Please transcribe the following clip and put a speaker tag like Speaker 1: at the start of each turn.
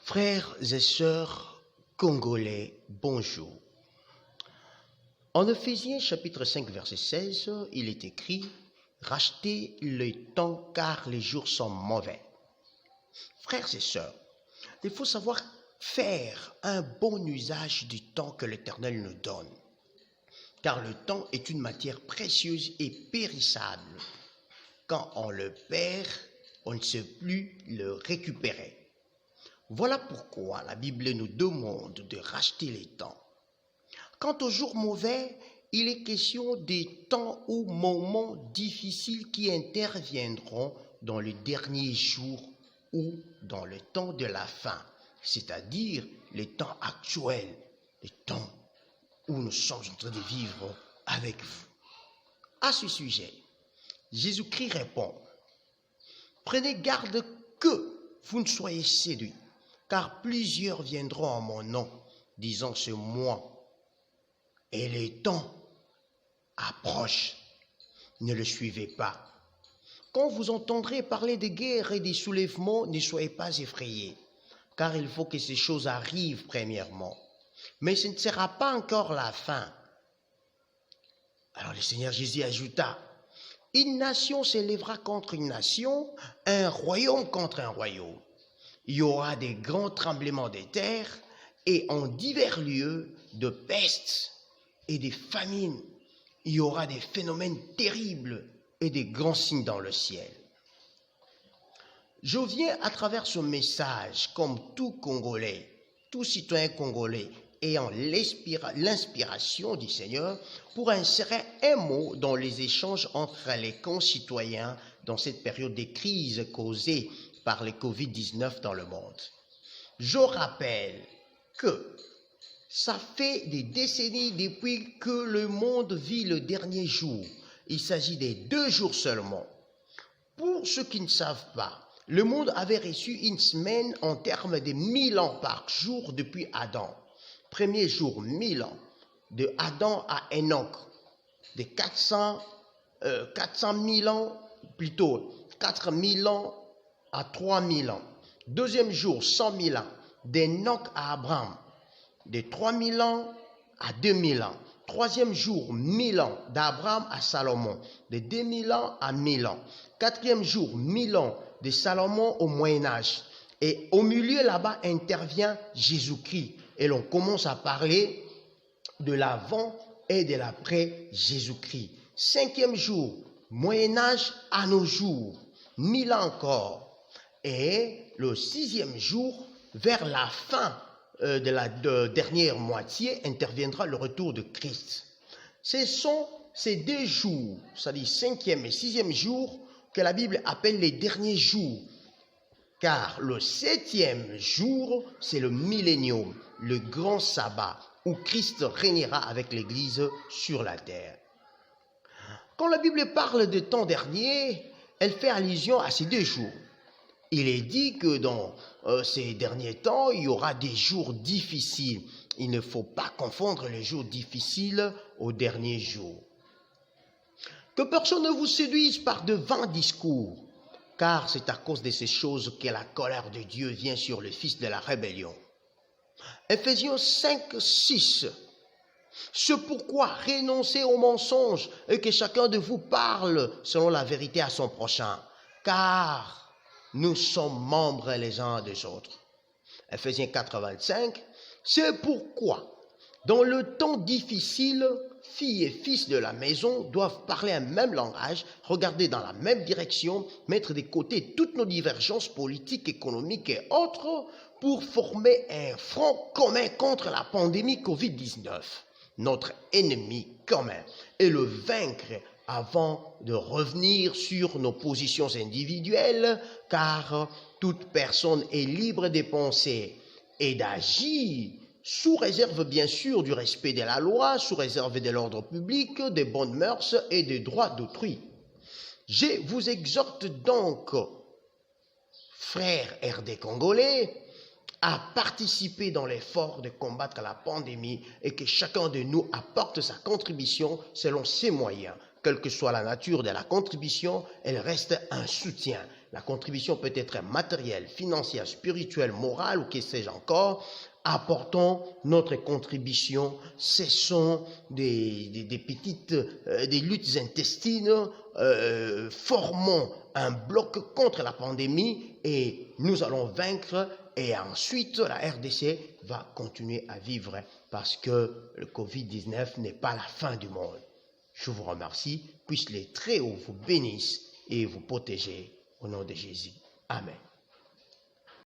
Speaker 1: Frères et sœurs congolais, bonjour. En Ephésiens chapitre 5 verset 16, il est écrit « Rachetez le temps car les jours sont mauvais ». Frères et sœurs, il faut savoir faire un bon usage du temps que l'Éternel nous donne. Car le temps est une matière précieuse et périssable. Quand on le perd, on ne sait plus le récupérer. Voilà pourquoi la Bible nous demande de racheter les temps. Quant aux jours mauvais, il est question des temps ou moments difficiles qui interviendront dans le dernier jour ou dans le temps de la fin, c'est-à-dire les temps actuels, les temps où nous sommes en train de vivre avec vous. À ce sujet, Jésus-Christ répond, « Prenez garde que vous ne soyez séduits, car plusieurs viendront en mon nom, disant ce moi, et les temps approchent. Ne le suivez pas. Quand vous entendrez parler de guerre et des soulèvements, ne soyez pas effrayés, car il faut que ces choses arrivent premièrement. Mais ce ne sera pas encore la fin. » Alors le Seigneur Jésus ajouta, « Une nation s'élèvera contre une nation, un royaume contre un royaume. Il y aura des grands tremblements de terre et en divers lieux de pestes et des famines. Il y aura des phénomènes terribles et des grands signes dans le ciel. » Je viens à travers ce message, comme tout Congolais, tout citoyen congolais ayant l'inspiration du Seigneur, pour insérer un mot dans les échanges entre les concitoyens dans cette période de crise causée par le Covid-19 dans le monde. Je rappelle que ça fait des décennies depuis que le monde vit le dernier jour. Il s'agit des 2 jours seulement. Pour ceux qui ne savent pas, le monde avait reçu une semaine en termes de 1000 ans par jour depuis Adam. Premier jour, 1000 ans. De Adam à Enoch. De 400 000 ans, plutôt 4000 ans à 3000 ans. Deuxième jour, 100 000 ans. D'Enoch à Abraham. De 3000 ans à 2000 ans. Troisième jour, 1000 ans. D'Abraham à Salomon. De 2000 ans à 1000 ans. Quatrième jour, 1000 ans. De Salomon au Moyen-Âge. Et au milieu là-bas intervient Jésus-Christ. Et l'on commence à parler de l'avant et de l'après Jésus-Christ. Cinquième jour, Moyen-Âge à nos jours. 1000 ans encore. Et le 6e jour, vers la fin de la dernière moitié, interviendra le retour de Christ. Ce sont ces 2 jours, c'est-à-dire 5e et 6e jour, que la Bible appelle les derniers jours. Car le 7e jour, c'est le millénium, le grand sabbat, où Christ régnera avec l'Église sur la terre. Quand la Bible parle de temps dernier, elle fait allusion à ces 2 jours. Il est dit que dans ces derniers temps, il y aura des jours difficiles. Il ne faut pas confondre les jours difficiles aux derniers jours. Que personne ne vous séduise par de vains discours, car c'est à cause de ces choses que la colère de Dieu vient sur le fils de la rébellion. Ephésiens 5, 6. C'est pourquoi renoncez aux mensonges et que chacun de vous parle selon la vérité à son prochain, car nous sommes membres les uns des autres. Ephésiens 4, 25. C'est pourquoi, dans le temps difficile, filles et fils de la maison doivent parler un même langage, regarder dans la même direction, mettre de côté toutes nos divergences politiques, économiques et autres pour former un front commun contre la pandémie Covid-19, notre ennemi commun, et le vaincre avant de revenir sur nos positions individuelles, car toute personne est libre de penser et d'agir, sous réserve bien sûr du respect de la loi, sous réserve de l'ordre public, des bonnes mœurs et des droits d'autrui. Je vous exhorte donc, frères RD congolais, à participer dans l'effort de combattre la pandémie et que chacun de nous apporte sa contribution selon ses moyens. Quelle que soit la nature de la contribution, elle reste un soutien. La contribution peut être matérielle, financière, spirituelle, morale ou que sais-je encore. Apportons notre contribution, cessons des luttes intestines, formons un bloc contre la pandémie et nous allons vaincre. Et ensuite, la RDC va continuer à vivre parce que le Covid-19 n'est pas la fin du monde. Je vous remercie. Puisse les Très-Hauts vous bénissent et vous protéger au nom de Jésus. Amen.